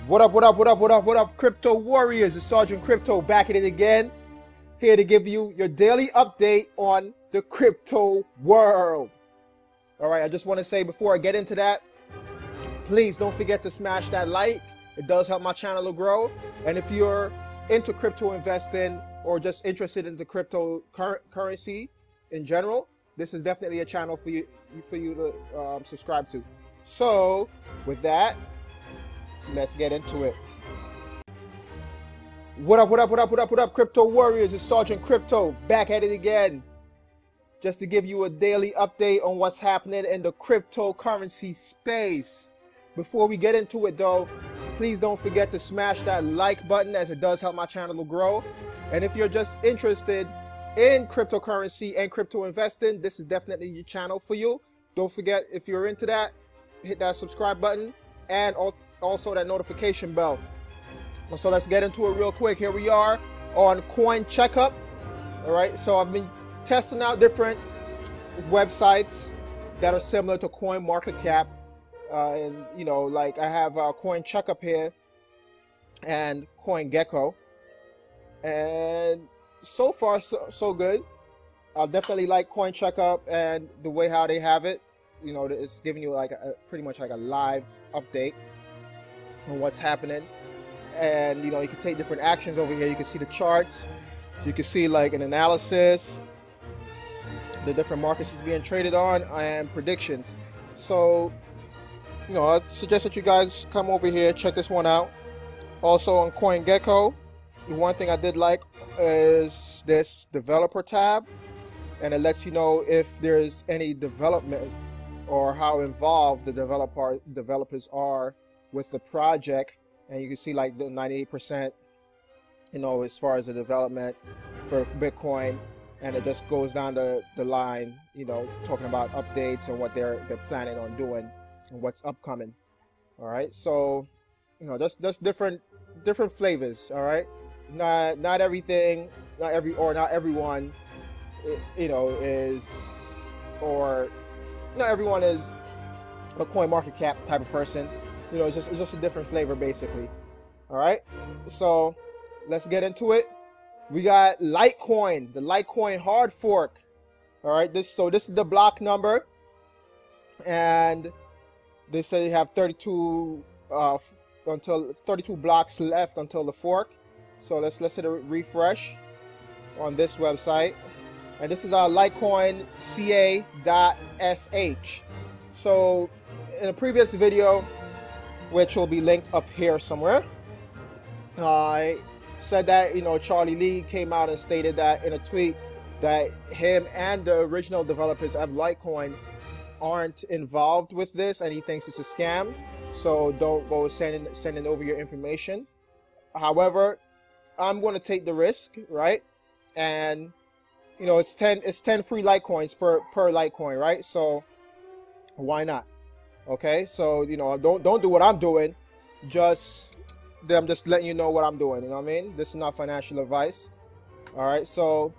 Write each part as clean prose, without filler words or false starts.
What up, what up, what up, what up, what up, Crypto Warriors? It's Sergeant Crypto back at it again, here to give you your daily update on the crypto world. All right, I just want to say before I get into that, please don't forget to smash that like. It does help my channel to grow. And if you're into crypto investing or just interested in the cryptocurrency in general, this is definitely a channel for you to subscribe to. So with that, let's get into it. What up, what up, what up, what up, what up, Crypto Warriors? It's Sergeant Crypto back at it again, just to give you a daily update on what's happening in the cryptocurrency space. Before we get into it though, please don't forget to smash that like button, as it does help my channel to grow. And if you're just interested in cryptocurrency and crypto investing, this is definitely your channel for you. Don't forget, if you're into that, hit that subscribe button and also that notification bell. So let's get into it real quick. Here we are on Coin Checkup. All right, so I've been testing out different websites that are similar to CoinMarketCap. And you know, like I have Coin Checkup here and CoinGecko, and so far so good. I definitely like Coin Checkup and the way how they have it. You know, it's giving you like pretty much like a live update on what's happening, and you know, you can take different actions over here. You can see the charts, you can see like an analysis, the different markets it's being traded on, and predictions. So you know, I suggest that you guys come over here, check this one out. Also on CoinGecko, the one thing I did like is this developer tab, and it lets you know if there's any development or how involved the developers are with the project. And you can see like the 98%, you know, as far as the development for Bitcoin, and it just goes down the line, you know, talking about updates and what they're planning on doing and what's upcoming. All right, so you know, that's different flavors. All right, not everything, not everyone, you know, is, or not everyone is a CoinMarketCap type of person. You know, it's just a different flavor basically. All right, so let's get into it. We got Litecoin, the Litecoin hard fork. All right, this is the block number, and they say you have 32 blocks left until the fork. So let's hit a refresh on this website, and this is our Litecoin ca.sh. So in a previous video, which will be linked up here somewhere, I said that, you know, Charlie Lee came out and stated that in a tweet that him and the original developers of Litecoin aren't involved with this, and he thinks it's a scam. So don't go sending over your information. However, I'm going to take the risk, right? And you know, it's 10 free Litecoins per Litecoin, right? So why not? Okay, so you know, don't do what I'm doing. I'm just letting you know what I'm doing. You know what I mean? This is not financial advice. All right, so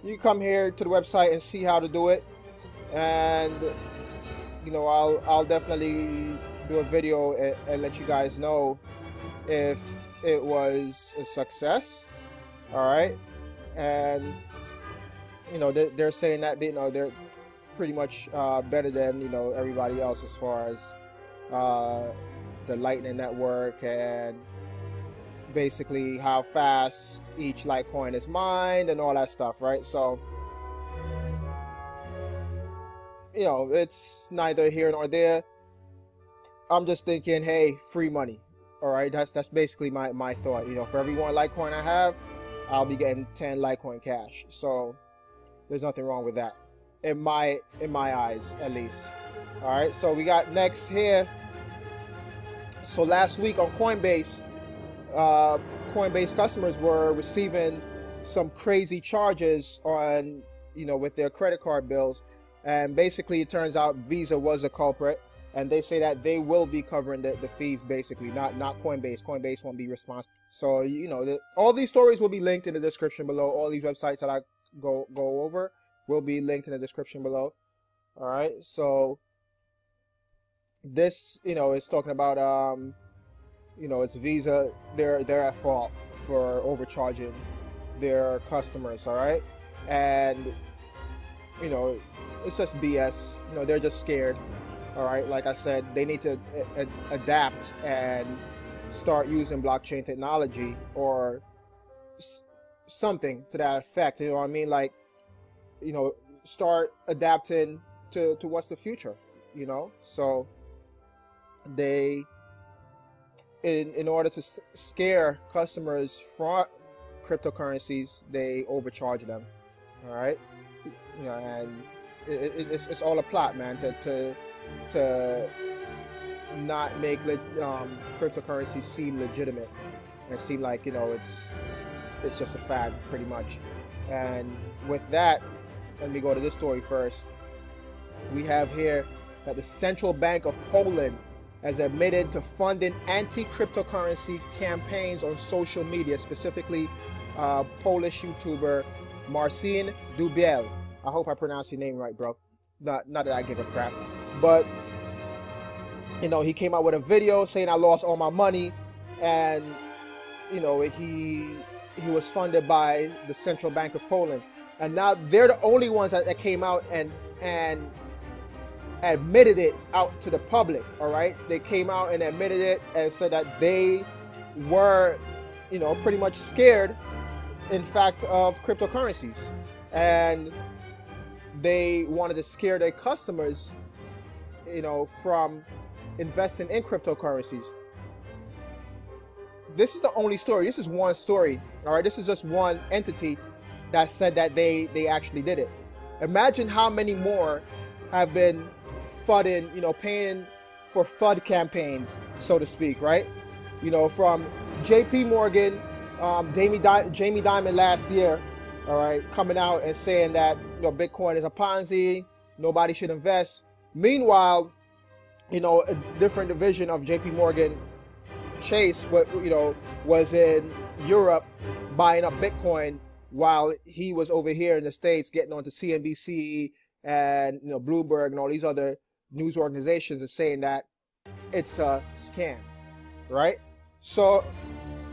you come here to the website and see how to do it, and you know, I'll definitely do a video and let you guys know if it was a success. All right, and you know, they're saying that they're pretty much better than, you know, everybody else as far as the Lightning Network and basically how fast each Litecoin is mined and all that stuff, right? So you know, it's neither here nor there. I'm just thinking, hey, free money. All right, that's basically my thought. You know, for every one Litecoin I have, I'll be getting 10 Litecoin cash. So there's nothing wrong with that, in my eyes at least. All right, so we got next here. So last week on Coinbase, Coinbase customers were receiving some crazy charges on, you know, with their credit card bills. And basically, it turns out Visa was a culprit, and they say that they will be covering the fees, basically, not Coinbase. Coinbase won't be responsible. So, you know, all these stories will be linked in the description below. All these websites that I go over will be linked in the description below. All right, so this, you know, is talking about you know, it's Visa. They're at fault for overcharging their customers. All right, and you know, it's just BS. You know, they're just scared. All right, like I said, they need to adapt and start using blockchain technology or something to that effect. You know what I mean? Like, you know, start adapting to what's the future. You know, so they, in order to scare customers from cryptocurrencies, they overcharge them. All right, you know, and it's all a plot, man, to not make cryptocurrency seem legitimate and seem like, you know, it's just a fad pretty much. And with that, let me go to this story first. We have here that the Central Bank of Poland has admitted to funding anti-cryptocurrency campaigns on social media, specifically Polish YouTuber Marcin Dubiel. I hope I pronounced your name right, bro. Not that I give a crap, but you know, he came out with a video saying I lost all my money, and you know, he was funded by the Central Bank of Poland, and now they're the only ones that came out and admitted it out to the public. All right, they came out and admitted it and said that they were, you know, pretty much scared, in fact, of cryptocurrencies, and they wanted to scare their customers, you know, from investing in cryptocurrencies. This is the only story. This is one story. All right, this is just one entity that said that they actually did it. Imagine how many more have been FUDing, you know, paying for FUD campaigns, so to speak, right? You know, from JP Morgan, Jamie Dimon last year, all right, coming out and saying that, you know, Bitcoin is a Ponzi, nobody should invest. Meanwhile, you know, a different division of JP Morgan Chase, you know, was in Europe buying up Bitcoin while he was over here in the States getting onto CNBC and, you know, Bloomberg and all these other news organizations and saying that it's a scam, right? So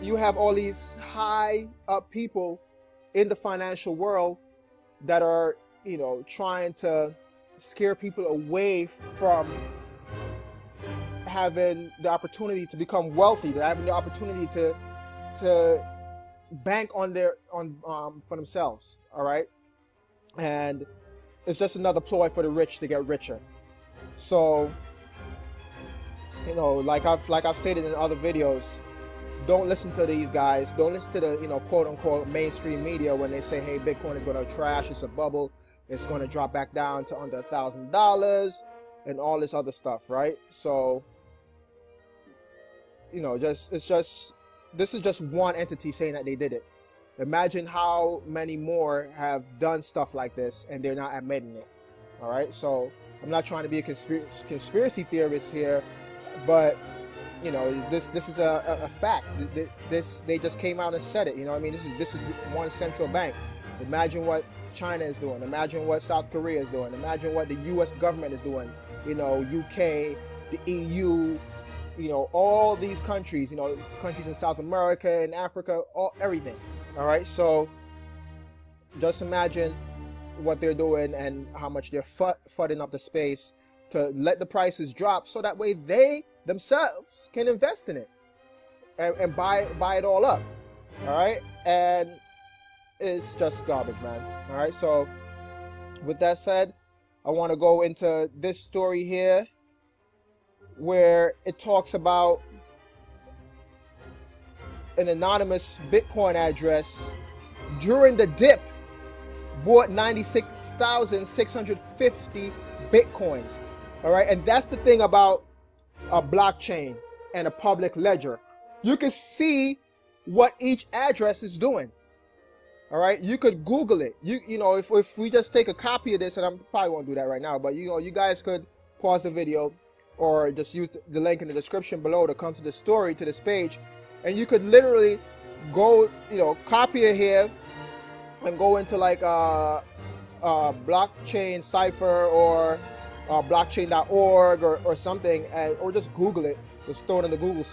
you have all these high up people in the financial world that are, you know, trying to scare people away from having the opportunity to become wealthy, to having the opportunity to bank on for themselves. All right, and it's just another ploy for the rich to get richer. So, you know, like I've stated in other videos, don't listen to these guys. Don't listen to the, you know, quote unquote mainstream media when they say, hey, Bitcoin is going to crash, it's a bubble, it's going to drop back down to under $1,000 and all this other stuff, right? So, you know, this is just one entity saying that they did it. Imagine how many more have done stuff like this and they're not admitting it. All right, so I'm not trying to be a conspiracy theorist here, but you know, this is a fact. They just came out and said it. You know what I mean? This is one central bank. Imagine what China is doing. Imagine what South Korea is doing. Imagine what the U.S. government is doing. You know, UK, the EU, you know, all these countries. You know, countries in South America and Africa, everything. All right, so just imagine what they're doing and how much they're fudding up the space to let the prices drop, so that way they themselves can invest in it and buy it all up. All right, and it's just garbage, man. All right, so with that said, I want to go into this story here where it talks about an anonymous Bitcoin address during the dip bought 96,650 Bitcoins. All right, and that's the thing about a blockchain and a public ledger. You can see what each address is doing. All right, you could Google it. You know, if we just take a copy of this, and I probably won't do that right now, but you know, you guys could pause the video or just use the link in the description below to come to the story, to this page, and you could literally go, you know, copy it here and go into like a blockchain cipher or blockchain.org or something, or just Google it. Just throw it in the Google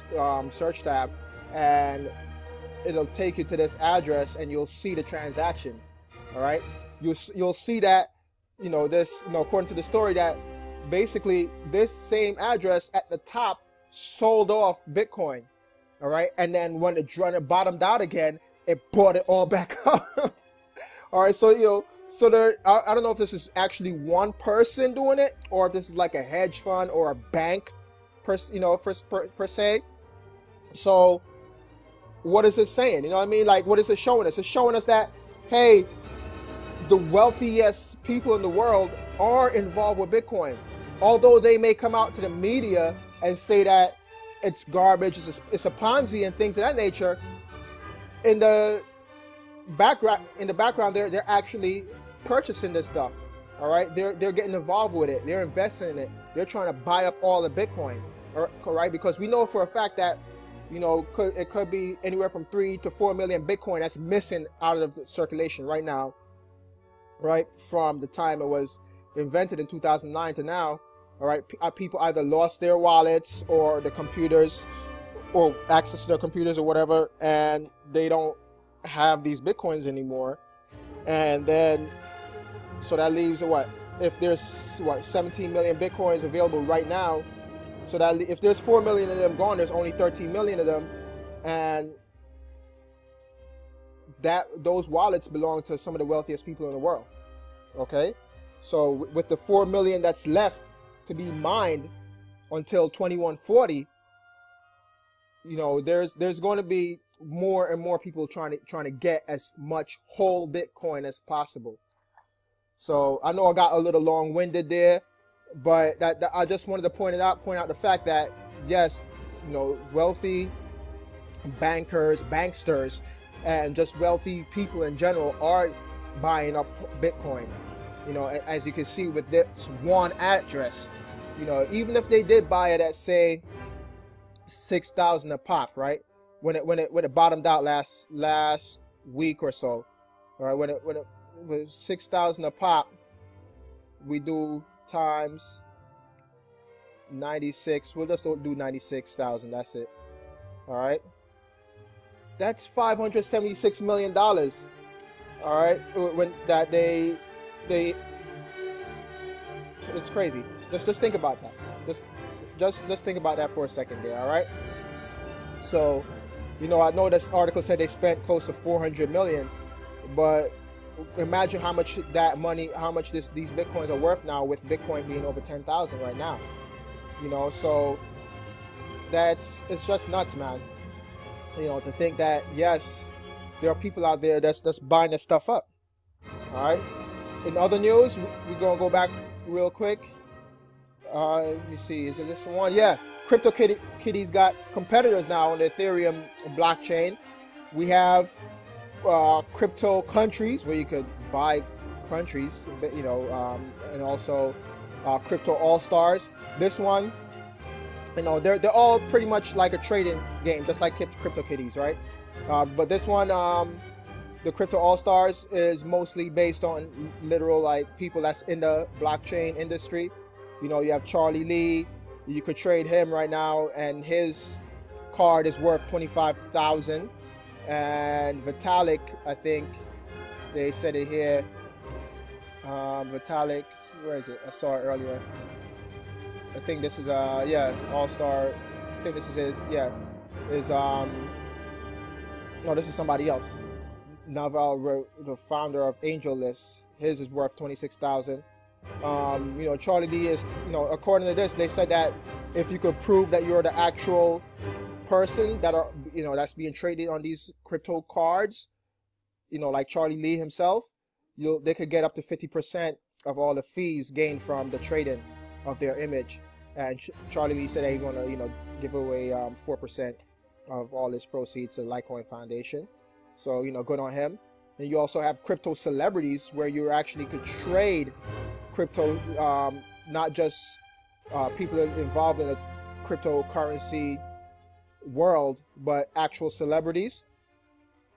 search tab, and it'll take you to this address, and you'll see the transactions. All right, you'll see that, you know, this, you know, according to the story, that basically this same address at the top sold off Bitcoin. All right, and then when it bottomed out again, it brought it all back up. All right, so, you know, so there, I don't know if this is actually one person doing it, or if this is like a hedge fund or a bank, per se. So what is it saying? You know what I mean? Like, what is it showing us? It's showing us that, hey, the wealthiest people in the world are involved with Bitcoin. Although they may come out to the media and say that it's garbage, it's a Ponzi and things of that nature, in the background, they're actually purchasing this stuff. All right, they're getting involved with it. They're investing in it. They're trying to buy up all the Bitcoin. All right, because we know for a fact that, you know, it could be anywhere from 3 to 4 million Bitcoin that's missing out of the circulation right now, right, from the time it was invented in 2009 to now. All right, people either lost their wallets or the computers, or access to their computers or whatever, and they don't have these Bitcoins anymore. And then, so that leaves what, if there's what, 17 million Bitcoins available right now, so that if there's 4 million of them gone, there's only 13 million of them, and those wallets belong to some of the wealthiest people in the world. Okay, so with the 4 million that's left to be mined until 2140, you know, there's going to be more and more people trying to get as much whole Bitcoin as possible. So I know I got a little long-winded there, but that I just wanted to point out the fact that, yes, you know, wealthy bankers, banksters, and just wealthy people in general are buying up Bitcoin. You know, as you can see with this one address, you know, even if they did buy it at, say, 6,000 a pop, right? When it bottomed out last week or so, all right, when it was 6,000 a pop, we do times 96. We'll just do 96,000. That's it. All right, that's $576 million. All right, when that they it's crazy. Just think about that. Just think about that for a second there. All right. So, you know, I know this article said they spent close to 400 million, but imagine how much that money, how much these Bitcoins are worth now, with Bitcoin being over 10,000 right now. You know, so it's just nuts, man. You know, to think that, yes, there are people out there that's buying this stuff up. All right. In other news, we're gonna go back real quick. Let me see, is it this one? Yeah, CryptoKitties got competitors now on the Ethereum blockchain. We have crypto countries where you could buy countries, you know, and also crypto all-stars. This one, you know, they're all pretty much like a trading game, just like CryptoKitties, right? But this one, the crypto all-stars, is mostly based on literal, like, people that's in the blockchain industry. You know, you have Charlie Lee. You could trade him right now, and his card is worth 25,000. And Vitalik, I think they said it here. Vitalik, where is it? I saw it earlier. I think this is yeah, all-star. I think this is his. Yeah, is no, this is somebody else. Naval, the founder of AngelList, his is worth 26,000. You know, Charlie D is, you know, according to this, they said that if you could prove that you're the actual person that are, you know, that's being traded on these crypto cards, you know, like Charlie Lee himself, they could get up to 50% of all the fees gained from the trading of their image. And Charlie Lee said that he's going to, you know, give away 4% of all his proceeds to the Litecoin Foundation. So, you know, good on him. And you also have crypto celebrities, where you actually could trade crypto, not just people involved in the cryptocurrency world, but actual celebrities.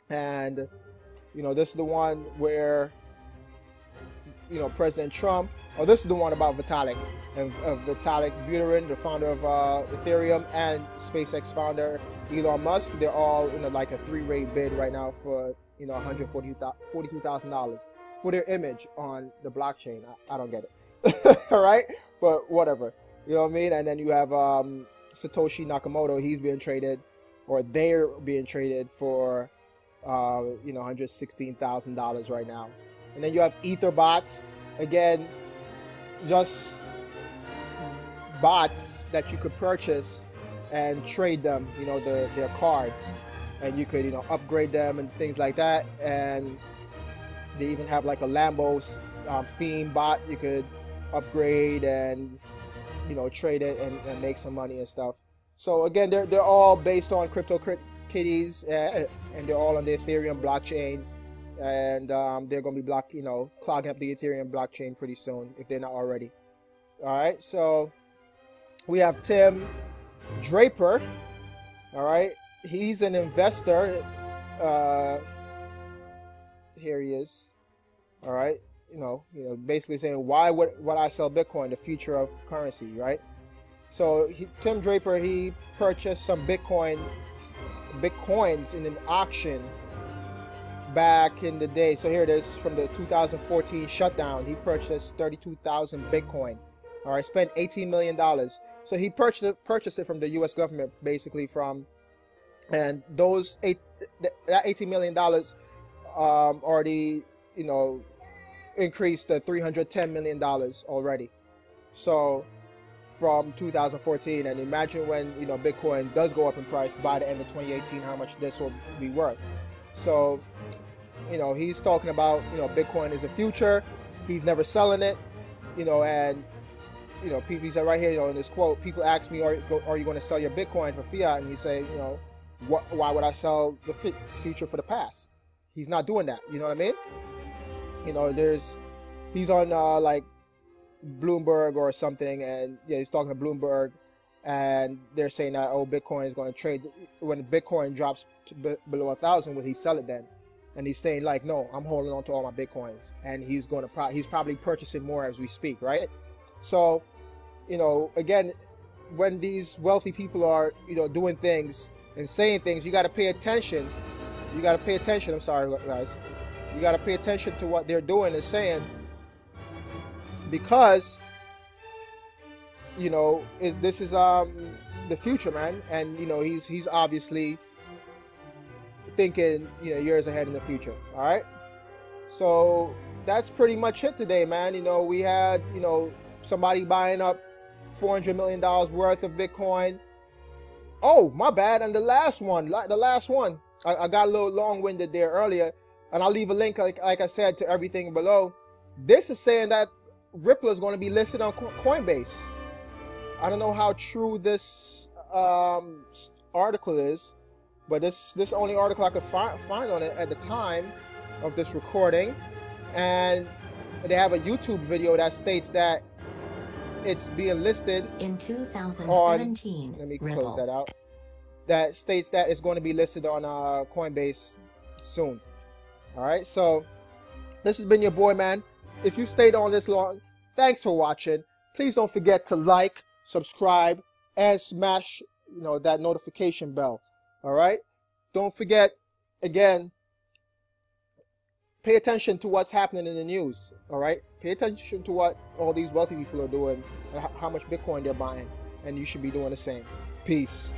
And, you know, this is the one where President Trump. Oh, this is the one about Vitalik. And Vitalik Buterin, the founder of Ethereum, and SpaceX founder Elon Musk. They're all in like a 3-rate bid right now for $142,000 for their image on the blockchain. I don't get it. All right, but whatever. You know what I mean? And then you have Satoshi Nakamoto. He's being traded, or they're being traded for $116,000 right now. And then you have Etherbots, again, just bots that you could purchase and trade them, their cards, and you could upgrade them and things like that. And they even have like a Lambo theme bot you could upgrade and trade it and make some money and stuff. So again, they're all based on CryptoKitties, and they're all on the Ethereum blockchain, and they're going to be clogging up the Ethereum blockchain pretty soon if they're not already. All right, so we have Tim Draper. All right, he's an investor. Here he is. All right, basically saying, why would I sell Bitcoin, the future of currency, right? So Tim Draper, he purchased some Bitcoins in an auction back in the day. So here it is from the 2014 shutdown. He purchased 32,000 Bitcoin. All right, spent $18 million. So he purchased it from the U.S. government, basically and that $18 million already, increased to $310 million already. So from 2014, and imagine when Bitcoin does go up in price by the end of 2018, how much this will be worth. So he's talking about Bitcoin is the future. He's never selling it, and people, he said right here in this quote, people ask me, are you going to sell your Bitcoin for fiat? And he say, why would I sell the future for the past? He's not doing that. You know what I mean? He's on like Bloomberg or something, and yeah, he's talking to Bloomberg, and they're saying that, oh, Bitcoin is going to trade when Bitcoin drops to below 1,000. Will he sell it then? And he's saying like, no, I'm holding on to all my Bitcoins, and he's probably purchasing more as we speak, right? So, again, when these wealthy people are doing things and saying things, you got to pay attention. You got to pay attention. I'm sorry, guys. You got to pay attention to what they're doing and saying, because this is the future, man. And he's obviously thinking years ahead in the future. All right, so that's pretty much it today, man. We had somebody buying up $400 million worth of Bitcoin. Oh, my bad. And the last one, I got a little long-winded there earlier, and I'll leave a link, like I said, to everything below. This is saying that Ripple is going to be listed on Coinbase. I don't know how true this article is, but this only article I could find on it at the time of this recording. And they have a YouTube video that states that it's being listed in 2017. Let me Ripple. close that out. That states that it's going to be listed on Coinbase soon. All right, so this has been your boy, man. If you stayed on this long, thanks for watching. Please don't forget to like, subscribe, and smash that notification bell. All right, don't forget, again, pay attention to what's happening in the news. All right, pay attention to what all these wealthy people are doing and how much Bitcoin they're buying, and you should be doing the same. Peace.